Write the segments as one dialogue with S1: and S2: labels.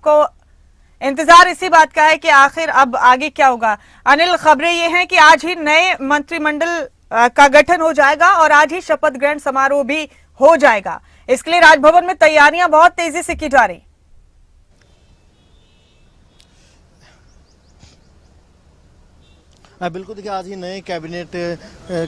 S1: सबको इंतजार इसी बात का है कि आखिर अब आगे क्या होगा। अनिल, खबरें ये हैं कि आज ही नए मंत्रिमंडल का गठन हो जाएगा और आज ही शपथ ग्रहण समारोह भी हो जाएगा। इसके लिए राजभवन में तैयारियां बहुत तेजी से की जा रही।
S2: बिल्कुल, देखिए आज ही नए कैबिनेट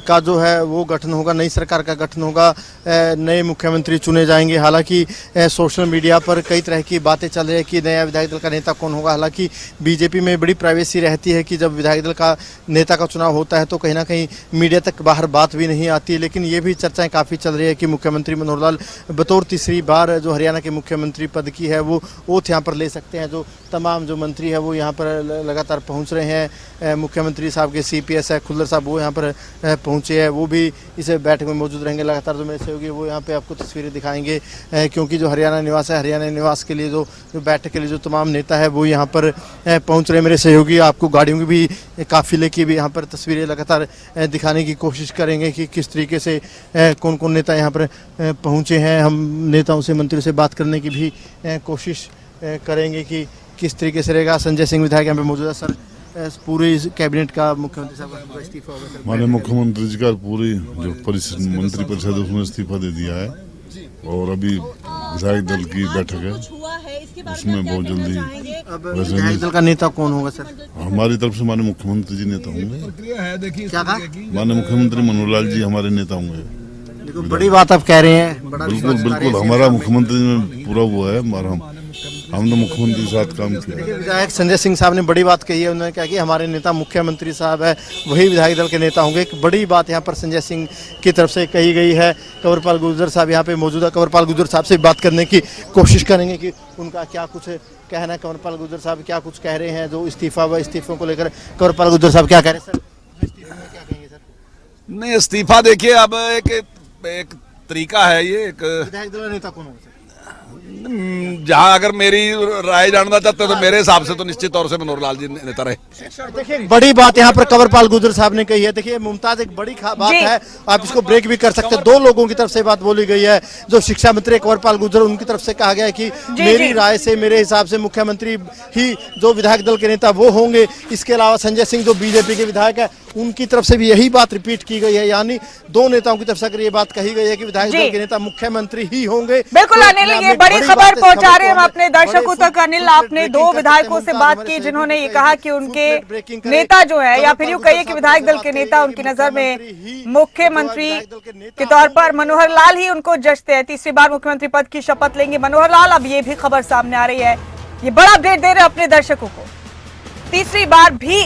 S2: का जो है वो गठन होगा, नई सरकार का गठन होगा, नए मुख्यमंत्री चुने जाएंगे। हालांकि सोशल मीडिया पर कई तरह की बातें चल रही है कि नया विधायक दल का नेता कौन होगा। हालांकि बीजेपी में बड़ी प्राइवेसी रहती है कि जब विधायक दल का नेता का चुनाव होता है तो कहीं ना कहीं मीडिया तक बाहर बात भी नहीं आती है। लेकिन ये भी चर्चाएँ काफ़ी चल रही है कि मुख्यमंत्री मनोहर लाल बतौर तीसरी बार जो हरियाणा के मुख्यमंत्री पद की है वो ओथ यहाँ पर ले सकते हैं। जो तमाम जो मंत्री है वो यहाँ पर लगातार पहुँच रहे हैं। मुख्यमंत्री साहब के सीपीएस है खुल्लर साहब वो यहाँ पर पहुँचे हैं, वो भी इस बैठक में मौजूद रहेंगे। लगातार जो मेरे सहयोगी वो यहाँ पे आपको तस्वीरें दिखाएंगे, क्योंकि जो हरियाणा निवास है, हरियाणा निवास के लिए जो बैठक के लिए जो तमाम नेता है वो यहाँ पर पहुँच रहे हैं। मेरे सहयोगी आपको गाड़ियों की भी काफिले की भी यहाँ पर तस्वीरें लगातार दिखाने की कोशिश करेंगे कि किस तरीके से कौन कौन नेता यहाँ पर पहुँचे हैं। हम नेताओं से, मंत्रियों से बात करने की भी कोशिश करेंगे कि किस तरीके से रहेगा। संजय सिंह विधायक यहाँ पे मौजूद है। सर, पूरे कैबिनेट का मुख्यमंत्री साहब का इस्तीफा होगा सर?
S3: माननीय मुख्यमंत्री जी का पूरी जो मंत्री परिषद है उसने इस्तीफा दे दिया है और अभी विधायक दल की बैठक है, उसमें बहुत जल्दी।
S2: विधायक दल का नेता कौन होगा सर?
S3: हमारी तरफ से माननीय मुख्यमंत्री जी नेता होंगे।
S2: क्या कहा?
S3: माननीय मुख्यमंत्री मनोहर लाल जी हमारे नेता होंगे।
S2: देखो, बड़ी बात आप कह रहे हैं।
S3: बिल्कुल बिल्कुल, हमारा मुख्यमंत्री में पूरा हुआ है। हमारा हमने मुख्यमंत्री के साथ काम किया।
S2: विधायक संजय सिंह साहब ने बड़ी बात कही है। उन्होंने कहा कि हमारे नेता मुख्यमंत्री साहब है, वही विधायक दल के नेता होंगे। एक बड़ी बात यहाँ पर संजय सिंह की तरफ से कही गई है। कंवरपाल गुर्जर साहब यहाँ पे मौजूद है। कंवरपाल गुर्जर साहब से बात करने की कोशिश करेंगे कि उनका क्या कुछ कहना है। कंवरपाल गुर्जर साहब क्या कुछ कह रहे हैं जो इस्तीफा व इस्तीफों को लेकर। कंवरपाल गुर्जर साहब क्या कह रहे हैं सर? इस्तीफे में क्या कहेंगे सर?
S4: नहीं, इस्तीफा देखिए अब एक तरीका है ये। एक
S2: विधायक दल नेता कौन होगा सर?
S4: जहां अगर मेरी राय जानना चाहते हो तो मेरे हिसाब से तो निश्चित तौर से मनोहर लाल जी नेता रहे।
S2: देखिए, बड़ी बात यहाँ पर कंवरपाल गुर्जर साहब ने कही है। देखिए मुमताज, एक बड़ी बात है, आप इसको ब्रेक भी कर सकते हैं। दो लोगों की तरफ से बात बोली गई है। जो शिक्षा मंत्री कंवरपाल गुर्जर, उनकी तरफ से कहा गया है कि मेरी राय से, मेरे हिसाब से मुख्यमंत्री ही जो विधायक दल के नेता वो होंगे। इसके अलावा संजय सिंह जो बीजेपी के विधायक है, उनकी तरफ से भी यही बात रिपीट की गई है। यानी दो नेताओं की तरफ से अगर ये बात कही गई है कि विधायक दल के नेता मुख्यमंत्री ही होंगे।
S1: बिल्कुल अनिल, ये बड़ी खबर पहुंचा रहे हैं हम अपने दर्शकों तक। अनिल, आपने दो विधायकों से बात की जिन्होंने ये कहा कि उनके नेता जो है, या फिर यूं कहिए कि विधायक दल के नेता उनकी नजर में मुख्यमंत्री के तौर पर मनोहर लाल ही उनको जचते हैं। तीसरी बार मुख्यमंत्री पद की शपथ लेंगे मनोहर लाल। अब ये भी खबर सामने आ रही है, ये बड़ा अपडेट दे रहे हैं अपने दर्शकों को। तीसरी बार भी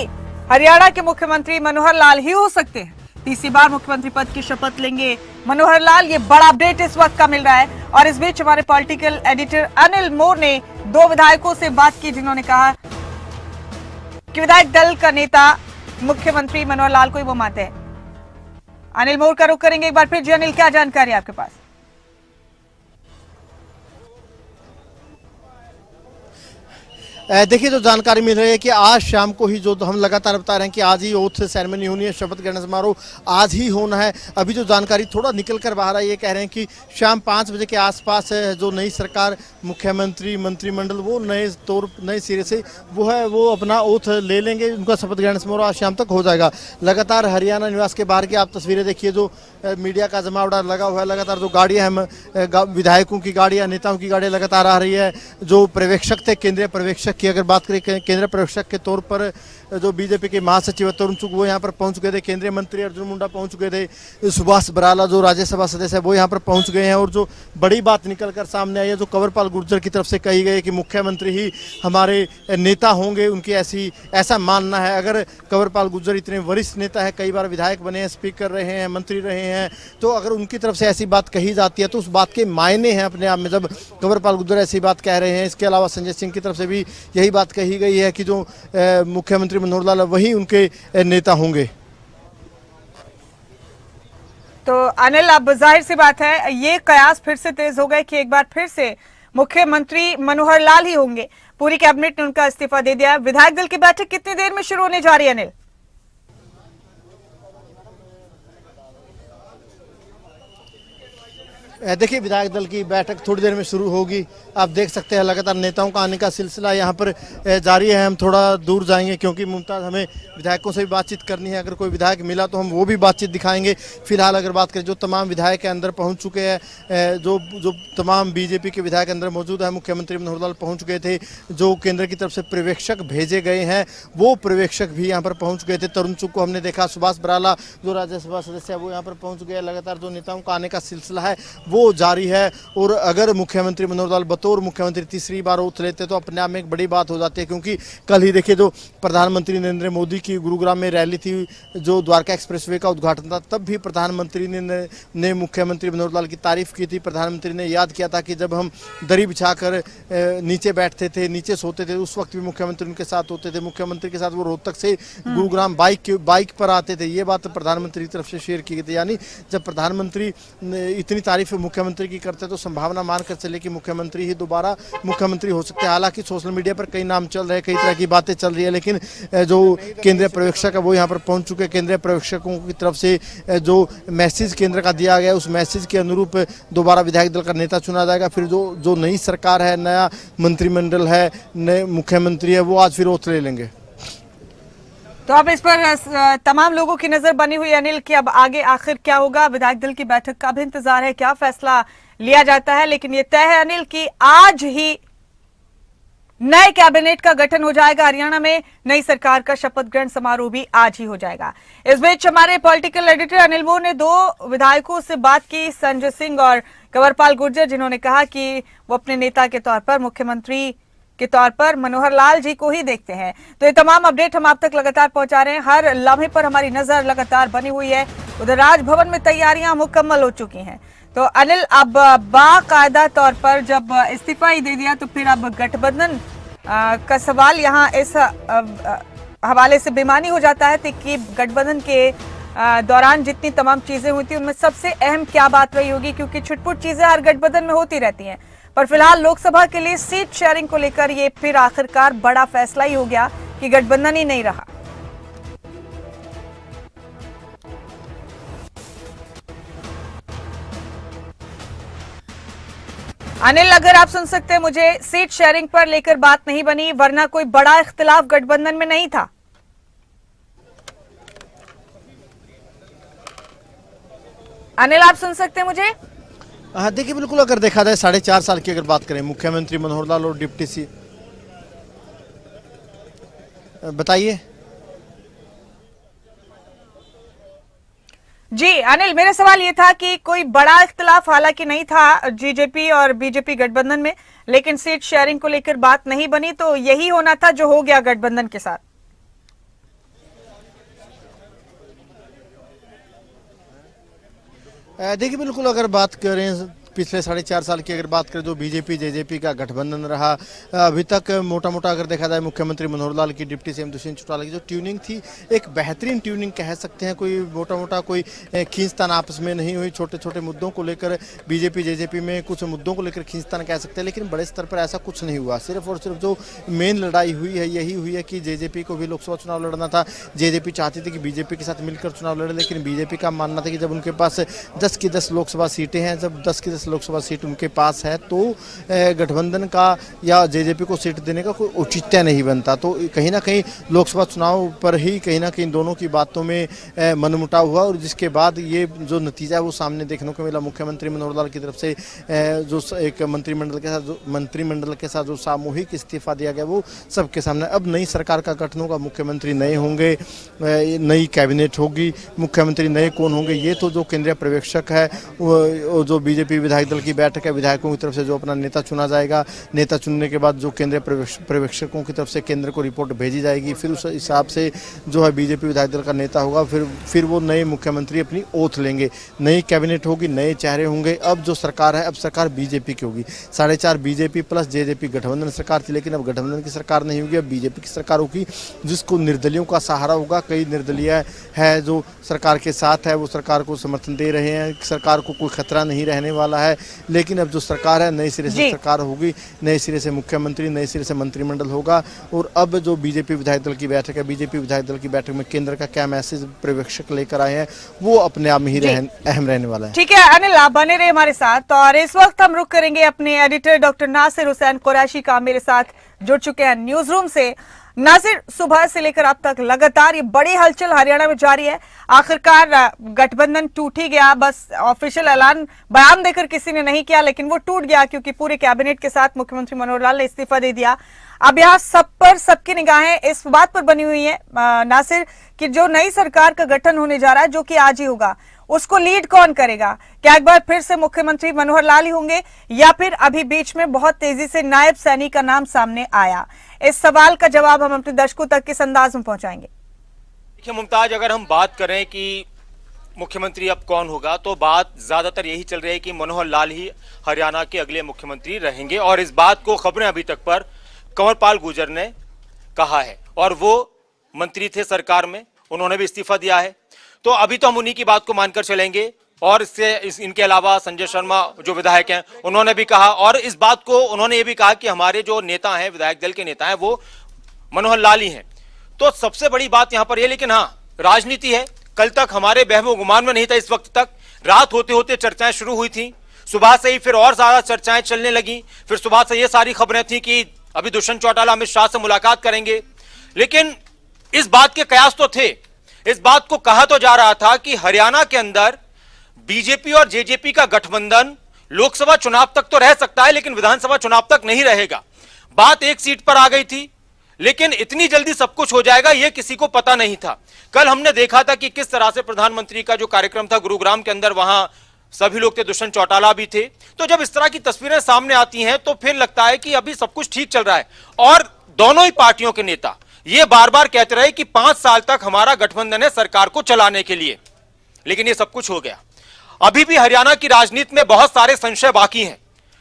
S1: हरियाणा के मुख्यमंत्री मनोहर लाल ही हो सकते हैं। तीसरी बार मुख्यमंत्री पद की शपथ लेंगे मनोहर लाल। ये बड़ा अपडेट इस वक्त का मिल रहा है। और इस बीच हमारे पॉलिटिकल एडिटर अनिल मोर ने दो विधायकों से बात की जिन्होंने कहा कि विधायक दल का नेता मुख्यमंत्री मनोहर लाल को ही वो मानते हैं। अनिल मोर का रुख करेंगे एक बार फिर। जी अनिल, क्या जानकारी आपके पास?
S2: देखिए, जो जानकारी मिल रही है कि आज शाम को ही, जो हम लगातार बता रहे हैं कि आज ही ओथ सेरेमनी होनी है, शपथ ग्रहण समारोह आज ही होना है। अभी जो जानकारी थोड़ा निकल कर बाहर आई, ये कह रहे हैं कि शाम 5 बजे के आसपास जो नई सरकार, मुख्यमंत्री, मंत्रिमंडल वो नए सिरे से वो अपना ओथ ले लेंगे। उनका शपथ ग्रहण समारोह आज शाम तक हो जाएगा। लगातार हरियाणा निवास के बाहर की आप तस्वीरें देखिए, जो मीडिया का जमावड़ा लगा हुआ है। लगातार जो गाड़ियाँ हैं, विधायकों की गाड़ियाँ, नेताओं की गाड़ियाँ लगातार आ रही है। जो पर्यवेक्षक थे, केंद्रीय पर्यवेक्षक की अगर बात करें, केंद्रीय पर्यवेक्षक के तौर पर जो बीजेपी के महासचिव तरुण चुग वो यहाँ पर पहुँच गए थे। केंद्रीय मंत्री अर्जुन मुंडा पहुँच गए थे। सुभाष बराला जो राज्यसभा सदस्य है वो यहाँ पर पहुँच गए हैं। और जो बड़ी बात निकल कर सामने आई है, जो कंवरपाल गुर्जर की तरफ से कही गई है कि मुख्यमंत्री ही हमारे नेता होंगे, उनकी ऐसा मानना है। अगर कंवरपाल गुर्जर इतने वरिष्ठ नेता है, कई बार विधायक बने हैं, स्पीकर रहे हैं, मंत्री रहे हैं, तो अगर उनकी तरफ से ऐसी बात कही जाती है तो उस बात के मायने हैं अपने आप में, जब कंवरपाल गुर्जर ऐसी बात कह रहे हैं। इसके अलावा संजय सिंह की तरफ से भी यही बात कही गई है कि जो मुख्यमंत्री मनोहर लाल वही उनके नेता होंगे।
S1: तो अनिल, अब जाहिर सी बात है ये कयास फिर से तेज हो गए कि एक बार फिर से मुख्यमंत्री मनोहर लाल ही होंगे। पूरी कैबिनेट ने उनका इस्तीफा दे दिया। विधायक दल की बैठक कितनी देर में शुरू होने जा रही है अनिल?
S2: देखिए विधायक दल की बैठक थोड़ी देर में शुरू होगी। आप देख सकते हैं लगातार नेताओं का आने का सिलसिला यहाँ पर जारी है। हम थोड़ा दूर जाएंगे क्योंकि मुमताज़ हमें विधायकों से भी बातचीत करनी है। अगर कोई विधायक मिला तो हम वो भी बातचीत दिखाएंगे। फिलहाल अगर बात करें जो तमाम विधायक अंदर पहुँच चुके हैं, जो तमाम बीजेपी के विधायक अंदर मौजूद है, मुख्यमंत्री मनोहर लाल पहुँच गए थे। जो केंद्र की तरफ से पर्यवेक्षक भेजे गए हैं वो पर्यवेक्षक भी यहाँ पर पहुँच गए थे। तरुण चुग को हमने देखा, सुभाष बराला जो राज्यसभा सदस्य है वो यहाँ पर पहुँच गए। लगातार जो नेताओं का आने का सिलसिला है वो जारी है। और अगर मुख्यमंत्री मनोहर लाल बतौर मुख्यमंत्री तीसरी बार ओथ लेते तो अपने आप में एक बड़ी बात हो जाती है, क्योंकि कल ही देखिए जो प्रधानमंत्री नरेंद्र मोदी की गुरुग्राम में रैली थी, जो द्वारका एक्सप्रेसवे का उद्घाटन था, तब भी प्रधानमंत्री ने मुख्यमंत्री मनोहर लाल की तारीफ की थी। प्रधानमंत्री ने याद किया था कि जब हम दरी बिछाकर नीचे बैठते थे, नीचे सोते थे, उस वक्त भी मुख्यमंत्री उनके साथ होते थे। मुख्यमंत्री के साथ वो रोहतक से गुरुग्राम बाइक पर आते थे। ये बात प्रधानमंत्री की तरफ से शेयर की गई थी। यानी जब प्रधानमंत्री इतनी तारीफ मुख्यमंत्री की करते तो संभावना मानकर चले कि मुख्यमंत्री ही दोबारा मुख्यमंत्री हो सकते हैं। हालांकि सोशल मीडिया पर कई नाम चल रहे हैं, कई तरह की बातें चल रही है, लेकिन जो केंद्रीय पर्यवेक्षक है वो यहाँ पर पहुंच चुके हैं। केंद्रीय पर्यवेक्षकों की तरफ से जो मैसेज केंद्र का दिया गया उस मैसेज के अनुरूप दोबारा विधायक दल का नेता चुना जाएगा। फिर जो नई सरकार है, नया मंत्रिमंडल है, नए मुख्यमंत्री है, वो आज फिर ओथ ले लेंगे।
S1: तो अब इस पर तमाम लोगों की नजर बनी हुई है अनिल कि अब आगे आखिर क्या होगा। विधायक दल की बैठक का भी इंतजार है, क्या फैसला लिया जाता है। लेकिन ये तय है अनिल कि आज ही नए कैबिनेट का गठन हो जाएगा। हरियाणा में नई सरकार का शपथ ग्रहण समारोह भी आज ही हो जाएगा। इस बीच हमारे पॉलिटिकल एडिटर अनिल मोर ने दो विधायकों से बात की, संजय सिंह और कंवरपाल गुर्जर, जिन्होंने कहा कि वो अपने नेता के तौर पर, मुख्यमंत्री के तौर पर मनोहर लाल जी को ही देखते हैं। तो ये तमाम अपडेट हम आप तक लगातार पहुंचा रहे हैं। हर लम्हे पर हमारी नजर लगातार बनी हुई है। उधर राजभवन में तैयारियां मुकम्मल हो चुकी हैं। तो अनिल, अब बाकायदा तौर पर जब इस्तीफा ही दे दिया तो फिर अब गठबंधन का सवाल यहाँ इस हवाले से बेमानी हो जाता है कि गठबंधन के दौरान जितनी तमाम चीजें हुई थी उनमें सबसे अहम क्या बात रही होगी, क्योंकि छुटपुट चीजें हर गठबंधन में होती रहती हैं। पर फिलहाल लोकसभा के लिए सीट शेयरिंग को लेकर ये फिर आखिरकार बड़ा फैसला ही हो गया कि गठबंधन ही नहीं रहा। अनिल, अगर आप सुन सकते हैं मुझे, सीट शेयरिंग पर लेकर बात नहीं बनी, वरना कोई बड़ा इख्तिलाफ गठबंधन में नहीं था। अनिल, आप सुन सकते हैं मुझे?
S2: हाँ देखिए, बिल्कुल अगर देखा जाए 4.5 साल की अगर बात करें मुख्यमंत्री मनोहर लाल और डिप्टी सी, बताइए।
S1: जी अनिल, मेरा सवाल ये था कि कोई बड़ा इख्तिलाफ हालांकि नहीं था जीजेपी और बीजेपी गठबंधन में, लेकिन सीट शेयरिंग को लेकर बात नहीं बनी, तो यही होना था जो हो गया गठबंधन के साथ।
S2: देखिए बिल्कुल अगर बात करें पिछले 4.5 साल की अगर बात करें जो बीजेपी जेजेपी का गठबंधन रहा, अभी तक मोटा मोटा अगर देखा जाए मुख्यमंत्री मनोहर लाल की डिप्टी सीएम दुष्यंत चौटाला की जो ट्यूनिंग थी, एक बेहतरीन ट्यूनिंग कह सकते हैं। कोई मोटा मोटा कोई खींचतान आपस में नहीं हुई। छोटे छोटे मुद्दों को लेकर बीजेपी जेजेपी में कुछ मुद्दों को लेकर खींचतान कह सकते हैं, लेकिन बड़े स्तर पर ऐसा कुछ नहीं हुआ। सिर्फ और सिर्फ जो मेन लड़ाई हुई है यही हुई है कि जेजेपी को भी लोकसभा चुनाव लड़ना था। जेजेपी चाहती थी कि बीजेपी के साथ मिलकर चुनाव लड़े, लेकिन बीजेपी का मानना था कि जब उनके पास 10 की 10 लोकसभा सीटें हैं, जब 10 की 10 लोकसभा सीट के पास है तो गठबंधन का या जेजेपी को सीट देने का कोई औचित्य नहीं बनता। तो कहीं ना कहीं लोकसभा चुनाव पर ही कहीं ना कहीं दोनों की बातों में मनमुटाव हुआ, और जिसके बाद ये जो नतीजा है वो सामने देखने को मिला। मुख्यमंत्री मनोहर लाल की तरफ से जो एक मंत्रिमंडल के साथ जो सामूहिक इस्तीफा दिया गया वो सबके सामने। अब नई सरकार का गठन होगा, मुख्यमंत्री नए होंगे, नई कैबिनेट होगी, मुख्यमंत्री नए कौन होंगे ये तो जो केंद्रीय पर्यवेक्षक है, वो जो बीजेपी विधायक दल की बैठक है, विधायकों की तरफ से जो अपना नेता चुना जाएगा, नेता चुनने के बाद जो केंद्रीय पर्यवेक्षकों की तरफ से केंद्र को रिपोर्ट भेजी जाएगी, फिर उस हिसाब से जो है बीजेपी विधायक दल का नेता होगा, फिर वो नए मुख्यमंत्री अपनी ओथ लेंगे, नई कैबिनेट होगी, नए चेहरे होंगे। अब जो सरकार है, अब सरकार बीजेपी की होगी। 4.5 बीजेपी प्लस जेजेपी गठबंधन सरकार थी, लेकिन अब गठबंधन की सरकार नहीं होगी, अब बीजेपी की सरकार होगी, जिसको निर्दलियों का सहारा होगा। कई निर्दलीय है जो सरकार के साथ है, वो सरकार को समर्थन दे रहे हैं, सरकार को कोई खतरा नहीं रहने वाला है, लेकिन अब जो सरकार है नए सिरे से
S1: जी।
S2: सरकार होगी, नए सिरे से मुख्यमंत्री, नए सिरे से मंत्रिमंडल होगा। और अब जो बीजेपी विधायक दल की बैठक है, बीजेपी विधायक दल की बैठक में केंद्र का क्या मैसेज पर्यवेक्षक लेकर आए हैं, वो अपने आप में ही अहम रहने वाला है।
S1: ठीक है अनिल, आप बने रहे हमारे साथ और इस वक्त हम रुक करेंगे अपने एडिटर डॉक्टर नासिर हुसैन कुरैशी का मेरे साथ जुड़ चुके हैं न्यूज रूम से। नासिर, सुबह से लेकर अब तक लगातार ये बड़ी हलचल हरियाणा में जारी है। आखिरकार गठबंधन टूट ही गया, बस ऑफिशियल ऐलान बयान देकर किसी ने नहीं किया, लेकिन वो टूट गया क्योंकि पूरे कैबिनेट के साथ मुख्यमंत्री मनोहर लाल ने इस्तीफा दे दिया। अब यहाँ सब पर सबकी निगाहें इस बात पर बनी हुई है नासिर कि जो नई सरकार का गठन होने जा रहा है, जो कि आज ही होगा, उसको लीड कौन करेगा? क्या एक बार फिर से मुख्यमंत्री मनोहर लाल ही होंगे या फिर अभी बीच में बहुत तेजी से नायब सैनी का नाम सामने आया? इस सवाल का जवाब हम अपने दर्शकों तक किस अंदाज में पहुंचाएंगे?
S5: देखिए मुमताज, अगर हम बात करें कि मुख्यमंत्री अब कौन होगा तो बात ज्यादातर यही चल रही है कि मनोहर लाल ही हरियाणा के अगले मुख्यमंत्री रहेंगे। और इस बात को खबरें अभी तक पर कंवरपाल गुर्जर ने कहा है और वो मंत्री थे सरकार में, उन्होंने भी इस्तीफा दिया है। तो अभी तो हम उन्हीं की बात को मानकर चलेंगे। और इनके अलावा संजय शर्मा जो विधायक हैं उन्होंने भी कहा, और इस बात को उन्होंने ये भी कहा कि हमारे जो नेता हैं, विधायक दल के नेता हैं, वो मनोहर लाल ही हैं। तो सबसे बड़ी बात यहां पर ये, लेकिन हाँ राजनीति है। कल तक हमारे बहमो गुमान में नहीं था, इस वक्त तक रात होते होते चर्चाएं शुरू हुई थी, सुबह से ही फिर और ज्यादा चर्चाएं चलने लगी। फिर सुबह से ये सारी खबरें थी कि अभी दुष्यंत चौटाला अमित शाह से मुलाकात करेंगे, लेकिन इस बात के कयास तो थे, इस बात को कहा तो जा रहा था कि हरियाणा के अंदर बीजेपी और जेजेपी का गठबंधन लोकसभा चुनाव तक तो रह सकता है, लेकिन विधानसभा चुनाव तक नहीं रहेगा। बात एक सीट पर आ गई थी, लेकिन इतनी जल्दी सब कुछ हो जाएगा यह किसी को पता नहीं था। कल हमने देखा था कि किस तरह से प्रधानमंत्री का जो कार्यक्रम था गुरुग्राम के अंदर, वहां सभी लोग थे, दुष्यंत चौटाला भी थे। तो जब इस तरह की तस्वीरें सामने आती हैं तो फिर लगता है कि अभी सब कुछ ठीक चल रहा है। और दोनों ही पार्टियों के नेता ये बार बार कहते रहे कि 5 साल तक हमारा गठबंधन है सरकार को चलाने के लिए, लेकिन ये सब कुछ हो गया। अभी भी हरियाणा की राजनीति में बहुत सारे संशय बाकी हैं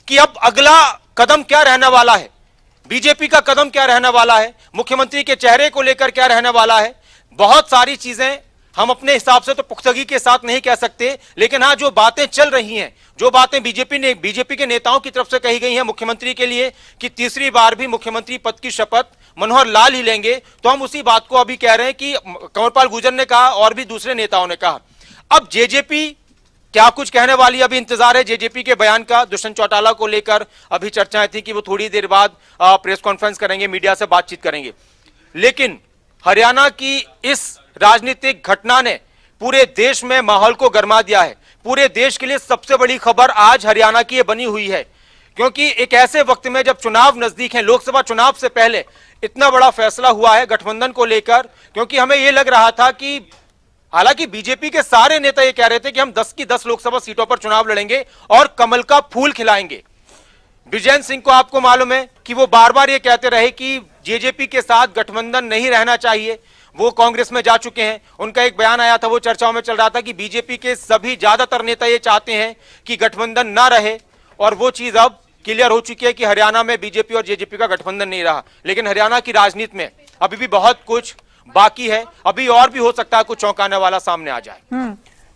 S5: कि अब अगला कदम क्या रहने वाला है, बीजेपी का कदम क्या रहने वाला है, मुख्यमंत्री के चेहरे को लेकर क्या रहने वाला है। बहुत सारी चीजें हम अपने हिसाब से तो पुख्तगी के साथ नहीं कह सकते, लेकिन हाँ जो बातें चल रही हैं, जो बातें बीजेपी के नेताओं की तरफ से कही गई हैं मुख्यमंत्री के लिए कि तीसरी बार भी मुख्यमंत्री पद की शपथ मनोहर लाल ही लेंगे, तो हम उसी बात को अभी कह रहे हैं कि कंवरपाल गुर्जर ने कहा और भी दूसरे नेताओं ने कहा। अब जेजेपी क्या कुछ कहने वाली, अभी इंतजार है जेजेपी के बयान का। दुष्यंत चौटाला को लेकर अभी चर्चाएं थी कि वो थोड़ी देर बाद प्रेस कॉन्फ्रेंस करेंगे, मीडिया से बातचीत करेंगे। लेकिन हरियाणा की इस राजनीतिक घटना ने पूरे देश में माहौल को गरमा दिया है। पूरे देश के लिए सबसे बड़ी खबर आज हरियाणा की बनी हुई है, क्योंकि एक ऐसे वक्त में जब चुनाव नजदीक है, लोकसभा चुनाव से पहले इतना बड़ा फैसला हुआ है गठबंधन को लेकर। क्योंकि हमें यह लग रहा था कि हालांकि बीजेपी के सारे नेता ये कह रहे थे कि हम 10 की 10 लोकसभा सीटों पर चुनाव लड़ेंगे और कमल का फूल खिलाएंगे। विजयन सिंह को आपको मालूम है कि वो बार बार ये कहते रहे कि जेजेपी के साथ गठबंधन नहीं रहना चाहिए, वो कांग्रेस में जा चुके हैं। उनका एक बयान आया था, वो चर्चाओं में चल रहा था कि बीजेपी के सभी ज्यादातर नेता ये चाहते हैं कि गठबंधन ना रहे, और वो चीज अब क्लियर हो चुकी है कि हरियाणा में बीजेपी और जेजेपी का गठबंधन नहीं रहा। लेकिन हरियाणा की राजनीति में अभी भी बहुत कुछ बाकी है, अभी और भी हो सकता है कुछ चौंकाने वाला सामने आ जाए।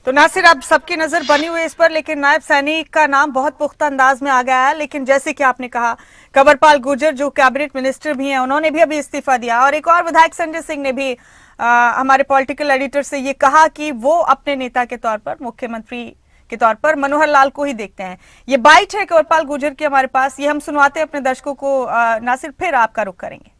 S1: तो नासिर, अब सबकी नजर बनी हुई है इस पर, लेकिन नायब सैनी का नाम बहुत पुख्ता अंदाज में आ गया है। लेकिन जैसे कि आपने कहा, कंवरपाल गुर्जर जो कैबिनेट मिनिस्टर भी हैं, उन्होंने भी अभी इस्तीफा दिया, और एक और विधायक संजय सिंह ने भी हमारे पॉलिटिकल एडिटर से ये कहा कि वो अपने नेता के तौर पर, मुख्यमंत्री के तौर पर मनोहर लाल को ही देखते हैं। ये बाइट है कंवरपाल गुर्जर की हमारे पास, ये हम सुनवाते हैं अपने दर्शकों को। नासिर, फिर आपका रुख करेंगे।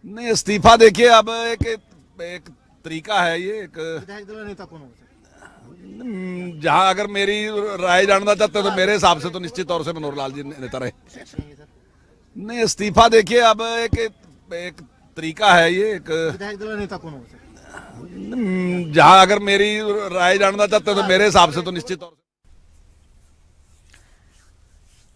S4: नहीं, इस्तीफा देखिए अब एक तरीका है, ये एक
S2: विधायक दल नेता कौन होगा?
S4: जहां अगर मेरी राय जानना चाहते हो तो मेरे हिसाब से तो निश्चित तौर से मनोहर लाल जी नेता रहे। नहीं, इस्तीफा देखिए अब एक तरीका है, ये एक
S2: विधायक दल नेता कौन होगा?
S4: जहां अगर मेरी राय जानना चाहते हो तो मेरे हिसाब से तो निश्चित तौर से।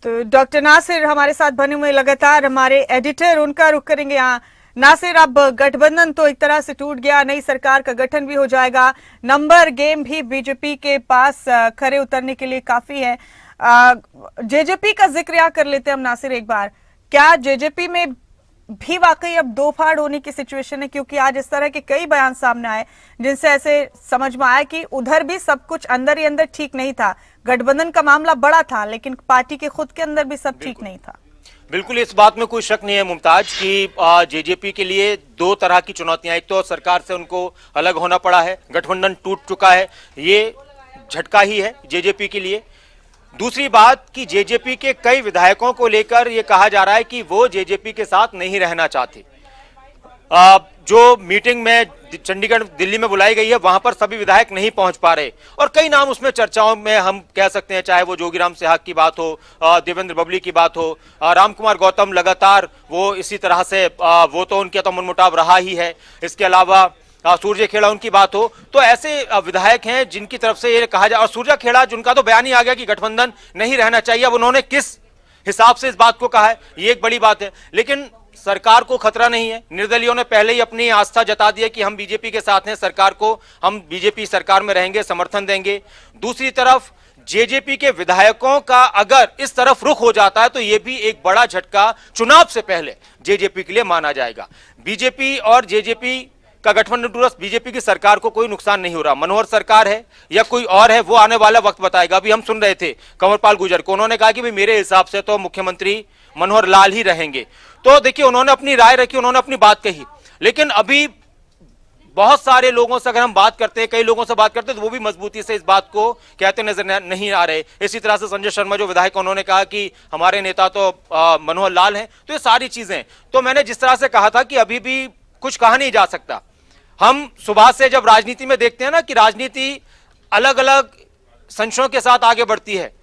S1: तो डॉक्टर नासिर हमारे साथ बने हुए लगातार, हमारे एडिटर, उनका रुख करेंगे यहाँ। नासिर, अब गठबंधन तो एक तरह से टूट गया, नई सरकार का गठन भी हो जाएगा, नंबर गेम भी बीजेपी के पास खरे उतरने के लिए काफी है। जेजेपी का जिक्र यहाँ कर लेते हैं हम नासिर एक बार। क्या जेजेपी में भी वाकई अब दो फाड़ होने की सिचुएशन है, क्योंकि आज इस तरह के कई बयान सामने आए जिनसे ऐसे समझ में आया कि उधर भी सब कुछ अंदर ही अंदर ठीक नहीं था। गठबंधन का मामला बड़ा था, लेकिन पार्टी के खुद के अंदर भी सब ठीक नहीं था।
S5: बिल्कुल, इस बात में कोई शक नहीं है मुमताज कि जेजेपी के लिए दो तरह की चुनौतियां, एक तो सरकार से उनको अलग होना पड़ा है, गठबंधन टूट चुका है, ये झटका ही है जेजेपी के लिए। दूसरी बात कि जेजेपी के कई विधायकों को लेकर यह कहा जा रहा है कि वो जेजेपी के साथ नहीं रहना चाहते। जो मीटिंग में चंडीगढ़ दिल्ली में बुलाई गई है वहां पर सभी विधायक नहीं पहुंच पा रहे, और कई नाम उसमें चर्चाओं में हम कह सकते हैं, चाहे वो जोगीराम सेहाग की बात हो, देवेंद्र बबली की बात हो, रामकुमार गौतम लगातार वो इसी तरह से वो तो उनके तो मनमुटाव रहा ही है, इसके अलावा सूर्य खेड़ा उनकी बात हो, तो ऐसे विधायक हैं जिनकी तरफ से ये कहा जाए, और सूर्य खेड़ा जिनका तो बयान ही आ गया कि गठबंधन नहीं रहना चाहिए। अब उन्होंने किस हिसाब से इस बात को कहा है ये एक बड़ी बात है, लेकिन सरकार को खतरा नहीं है। निर्दलीयों ने पहले ही अपनी आस्था जता दी है कि हम बीजेपी के साथ हैं, सरकार को हम बीजेपी सरकार में रहेंगे, समर्थन देंगे। दूसरी तरफ जेजेपी के विधायकों का अगर इस तरफ रुख हो जाता है तो यह भी एक बड़ा झटका चुनाव से पहले जेजेपी के लिए माना जाएगा। बीजेपी और जेजेपी का गठबंधन टूटा, बीजेपी की सरकार को कोई नुकसान नहीं हो रहा। मनोहर सरकार है या कोई और है वो आने वाला वक्त बताएगा। अभी हम सुन रहे थे कंवरपाल गुर्जर को, उन्होंने कहा कि भाई मेरे हिसाब से तो मुख्यमंत्री मनोहर लाल ही रहेंगे। तो देखिए उन्होंने अपनी राय रखी, उन्होंने अपनी बात कही, लेकिन अभी बहुत सारे लोगों से अगर हम बात करते हैं, कई लोगों से बात करते हैं, तो वो भी मजबूती से इस बात को कहते नजर नहीं आ रहे। इसी तरह से संजय शर्मा जो विधायक, उन्होंने कहा कि हमारे नेता तो मनोहर लाल हैं। तो ये सारी चीजें, तो मैंने जिस तरह से कहा था कि अभी भी कुछ कहा नहीं जा सकता। हम सुबह से जब राजनीति में देखते हैं ना कि राजनीति अलग अलग संशयों के साथ आगे बढ़ती है,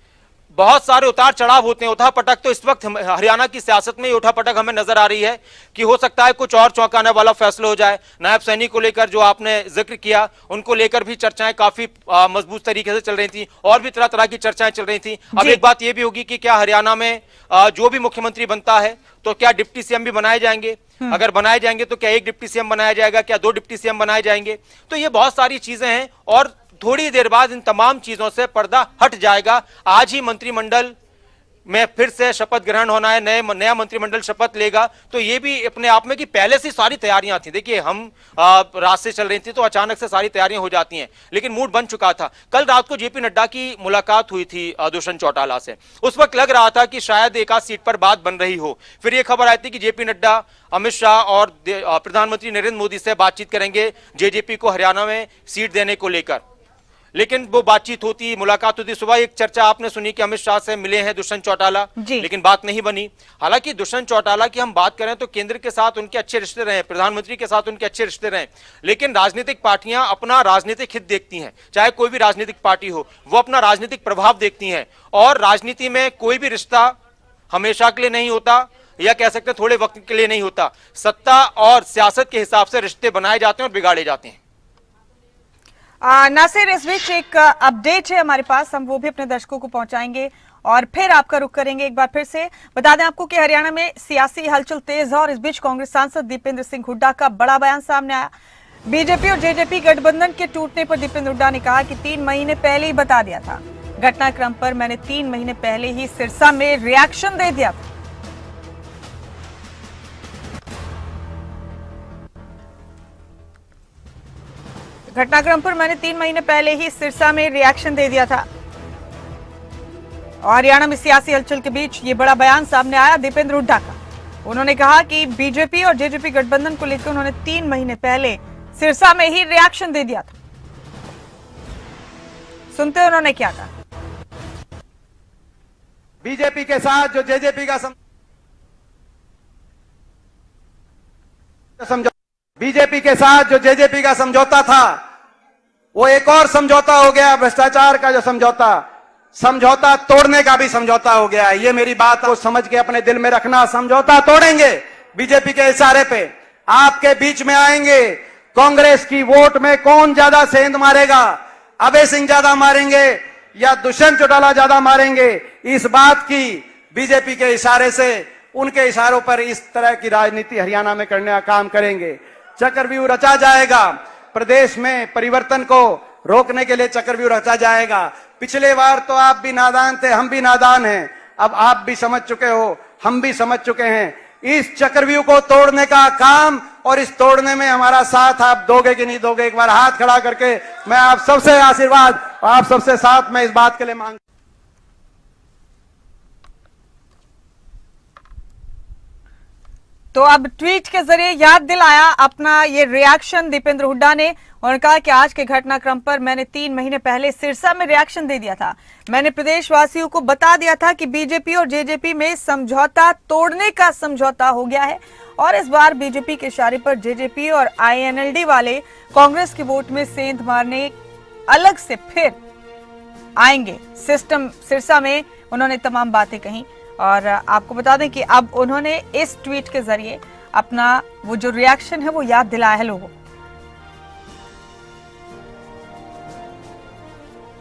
S5: बहुत सारे उतार चढ़ाव होते हैं। उठापटक तो इस वक्त हरियाणा की सियासत में उठापटक हमें नजर आ रही है कि हो सकता है कुछ और चौंकाने वाला फैसला हो जाए। नायब सैनी को लेकर जो आपने जिक्र किया, उनको लेकर भी चर्चाएं काफी मजबूत तरीके से चल रही थी, और भी तरह तरह की चर्चाएं चल रही थी। अब एक बात यह भी होगी कि क्या हरियाणा में जो भी मुख्यमंत्री बनता है तो क्या डिप्टी सीएम भी बनाए जाएंगे, अगर बनाए जाएंगे तो क्या एक डिप्टी सीएम बनाया जाएगा, क्या दो डिप्टी सीएम बनाए जाएंगे। तो ये बहुत सारी चीजें हैं, और थोड़ी देर बाद इन तमाम चीजों से पर्दा हट जाएगा। आज ही मंत्रिमंडल में फिर से शपथ ग्रहण होना है, नया मंत्रिमंडल शपथ लेगा। तो ये भी अपने आप में कि पहले से सारी तैयारियां थी। देखिए हम रात से चल रही थी तो अचानक से सारी तैयारियां हो जाती हैं, लेकिन मूड बन चुका था। कल रात को जेपी नड्डा की मुलाकात हुई थी दुष्यंत चौटाला से। उस वक्त लग रहा था कि शायद एक आध सीट पर बात बन रही हो। फिर यह खबर आई थी कि जेपी नड्डा अमित शाह और प्रधानमंत्री नरेंद्र मोदी से बातचीत करेंगे जेजेपी को हरियाणा में सीट देने को लेकर। लेकिन वो बातचीत होती, मुलाकात होती। सुबह एक चर्चा आपने सुनी कि अमित शाह से मिले हैं दुष्यंत चौटाला, लेकिन बात नहीं बनी। हालांकि दुष्यंत चौटाला की हम बात करें तो केंद्र के साथ उनके अच्छे रिश्ते रहे, प्रधानमंत्री के साथ उनके अच्छे रिश्ते रहे, लेकिन राजनीतिक पार्टियां अपना राजनीतिक हित देखती हैं। चाहे कोई भी राजनीतिक पार्टी हो, वो अपना राजनीतिक प्रभाव देखती हैं, और राजनीति में कोई भी रिश्ता हमेशा के लिए नहीं होता, या कह सकते हैं थोड़े वक्त के लिए नहीं होता। सत्ता और सियासत के हिसाब से रिश्ते बनाए जाते हैं और बिगाड़े जाते हैं।
S1: नासिर, इस बीच एक अपडेट है हमारे पास, हम वो भी अपने दर्शकों को पहुंचाएंगे और फिर आपका रुख करेंगे। एक बार फिर से बता दें आपको कि हरियाणा में सियासी हलचल तेज है, और इस बीच कांग्रेस सांसद दीपेंद्र सिंह हुड्डा का बड़ा बयान सामने आया। बीजेपी और जेजेपी गठबंधन के टूटने पर दीपेंद्र हुड्डा ने कहा कि 3 महीने पहले ही बता दिया था। घटनाक्रम पर मैंने 3 महीने पहले ही सिरसा में रिएक्शन दे दिया था। घटनाक्रम पर मैंने 3 महीने पहले ही सिरसा में रिएक्शन दे दिया था। और हरियाणा में सियासी हलचल के बीच ये बड़ा बयान सामने आया दीपेंद्र हुड्डा का। उन्होंने कहा कि बीजेपी और जेजेपी गठबंधन को लेकर उन्होंने 3 महीने पहले सिरसा में ही रिएक्शन दे दिया था। सुनते हैं उन्होंने क्या कहा।
S6: बीजेपी के साथ जो जेजेपी का बीजेपी के साथ जो जेजेपी का समझौता था, वो एक और समझौता हो गया, भ्रष्टाचार का जो समझौता तोड़ने का भी समझौता हो गया। ये मेरी बात को समझ के अपने दिल में रखना। समझौता तोड़ेंगे बीजेपी के इशारे पे, आपके बीच में आएंगे। कांग्रेस की वोट में कौन ज्यादा सेंध मारेगा, अभय सिंह ज्यादा मारेंगे या दुष्यंत चौटाला ज्यादा मारेंगे, इस बात की बीजेपी के इशारे से, उनके इशारों पर इस तरह की राजनीति हरियाणा में करने का काम करेंगे। चक्रव्यूह रचा जाएगा, प्रदेश में परिवर्तन को रोकने के लिए चक्रव्यूह रचा जाएगा। पिछले बार तो आप भी नादान थे, हम भी नादान हैं, अब आप भी समझ चुके हो, हम भी समझ चुके हैं इस चक्रव्यूह को तोड़ने का काम और इस तोड़ने में हमारा साथ आप दोगे कि नहीं दोगे, एक बार हाथ खड़ा करके मैं आप सबसे आशीर्वाद, आप सबसे साथ मैं इस बात के लिए मांग।
S1: तो अब ट्वीट के जरिए याद दिलाया अपना ये रिएक्शन दीपेंद्र हुड्डा ने। उन्होंने कहा कि आज के घटनाक्रम पर मैंने 3 महीने पहले सिरसा में रिएक्शन दे दिया था। मैंने प्रदेशवासियों को बता दिया था कि बीजेपी और जेजेपी में समझौता तोड़ने का समझौता हो गया है और इस बार बीजेपी के इशारे पर जेजेपी और आईएनएलडी वाले कांग्रेस के वोट में सेंध मारने अलग से फिर आएंगे। सिस्टम सिरसा में उन्होंने तमाम बातें कही और आपको बता दें कि अब उन्होंने इस ट्वीट के जरिए अपना वो जो रिएक्शन है वो याद दिलाया है लोगों।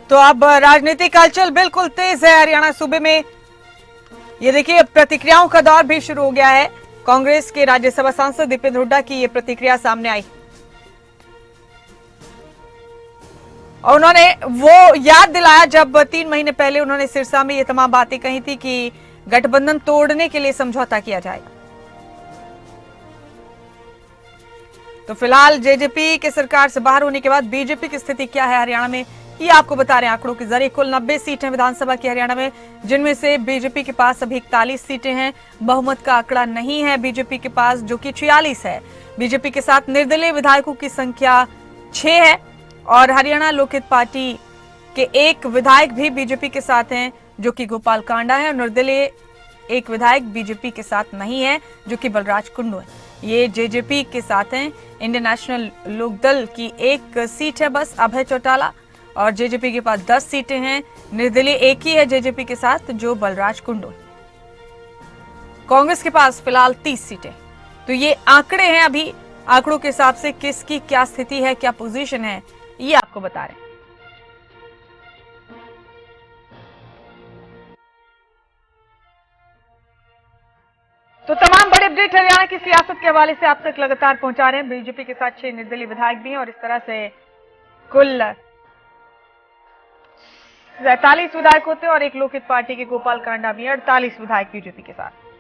S1: तो अब राजनीतिक हलचल बिल्कुल तेज है हरियाणा सूबे में। ये देखिए प्रतिक्रियाओं का दौर भी शुरू हो गया है। कांग्रेस के राज्यसभा सांसद दीपेंद्र हुड्डा की ये प्रतिक्रिया सामने आई और उन्होंने वो याद दिलाया जब 3 महीने पहले उन्होंने सिरसा में ये तमाम बातें कही थी कि गठबंधन तोड़ने के लिए समझौता किया जाएगा। तो फिलहाल जेजेपी के सरकार से बाहर होने के बाद बीजेपी की स्थिति क्या है हरियाणा में, ये आपको बता रहे हैं आंकड़ों के जरिए। कुल 90 सीटें विधानसभा की हरियाणा में, जिनमें से बीजेपी के पास अभी 41 सीटें हैं। बहुमत का आंकड़ा नहीं है बीजेपी के पास, जो कि 46 है। बीजेपी के साथ निर्दलीय विधायकों की संख्या 6 है और हरियाणा लोकहित पार्टी के एक विधायक भी बीजेपी के साथ हैं, जो कि गोपाल कांडा है। निर्दलीय एक विधायक बीजेपी के साथ नहीं है, जो कि बलराज कुंडू है। ये जेजेपी के साथ हैं। इंडियन नेशनल लोकदल की एक सीट है बस, अभय चौटाला, और जेजेपी के पास 10 सीटें हैं। निर्दलीय एक ही है जेजेपी के साथ, जो बलराज कुंडू है। कांग्रेस के पास फिलहाल 30 सीटें। तो ये आंकड़े हैं, अभी आंकड़ों के हिसाब से किसकी क्या स्थिति है, क्या पोजीशन है, ये आपको बता रहे हैं। तो तमाम बड़े अपडेट हरियाणा की सियासत के हवाले से आप तक लगातार पहुंचा रहे हैं। बीजेपी के साथ 6 निर्दलीय विधायक भी हैं और इस तरह से कुल 47 विधायक होते हैं और एक लोकहित पार्टी के गोपाल कांडा भी 48 विधायक बीजेपी के साथ।